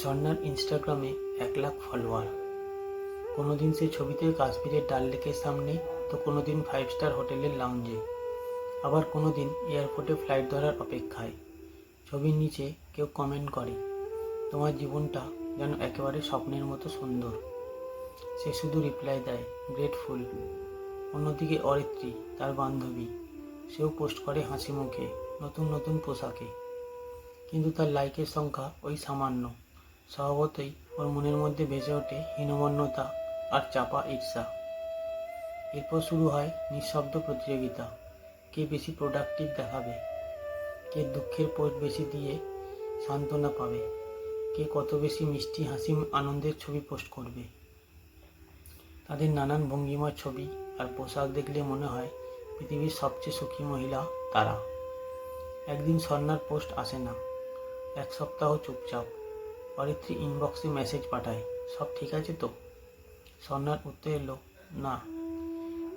স্বর্ণার ইনস্টাগ্রামে 1,00,000 ফলোয়ার। কোনোদিন সে ছবিতে কাশ্মীরের ডাল লেকের সামনে, তো কোনোদিন 5 স্টার হোটেলের লাউঞ্জে, আবার কোনোদিন এয়ারপোর্টে ফ্লাইট ধরার অপেক্ষায়। ছবির নিচে কেউ কমেন্ট করে, তোমার জীবনটা যেন একেবারে স্বপ্নের মতো সুন্দর। সে শুধু রিপ্লাই দেয়, গ্রেটফুল। অন্যদিকে অরিত্রী, তার বান্ধবী, সেও পোস্ট করে হাসি মুখে, নতুন নতুন পোশাকে। কিন্তু তার লাইকের সংখ্যা ওই সামান্য। স্বভাবতই ওর মনের মধ্যে ভেসে ওঠে হীনমন্যতা আর চাপা ঈর্ষা। এরপর শুরু হয় নিঃশব্দ প্রতিযোগিতা। কে বেশি প্রোডাক্টিভ দেখাবে, কে দুঃখের পোস্ট বেশি দিয়ে সান্ত্বনা পাবে, কে কত বেশি মিষ্টি হাসি আনন্দের ছবি পোস্ট করবে। তাদের নানান ভঙ্গিমার ছবি আর পোশাক দেখলে মনে হয় পৃথিবীর সবচেয়ে সুখী মহিলা তারা। একদিন স্বর্ণার পোস্ট আসে না, 1 সপ্তাহ চুপচাপ। অরিত্রী ইনবক্সে মেসেজ পাঠায়, সব ঠিক আছে তো? স্বর্ণার উত্তর এলো, না।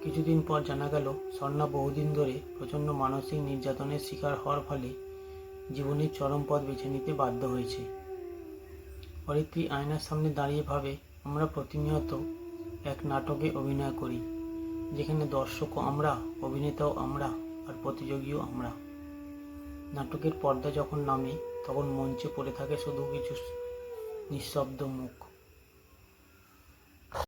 কিছুদিন পর জানা গেল স্বর্ণা বহুদিন ধরে প্রচণ্ড মানসিক নির্যাতনের শিকার হওয়ার ফলে জীবনের চরম পথ বেছে নিতে বাধ্য হয়েছে। অরিত্রী আয়নার সামনে দাঁড়িয়ে ভাবে, আমরা প্রতিনিয়ত এক নাটকে অভিনয় করি, যেখানে দর্শকও আমরা, অভিনেতাও আমরা, আর প্রতিযোগীও আমরা। নাটকের পর্দা যখন নামে, তখন মঞ্চে পড়ে থাকে শুধু কিছু নিঃশব্দ মুখ।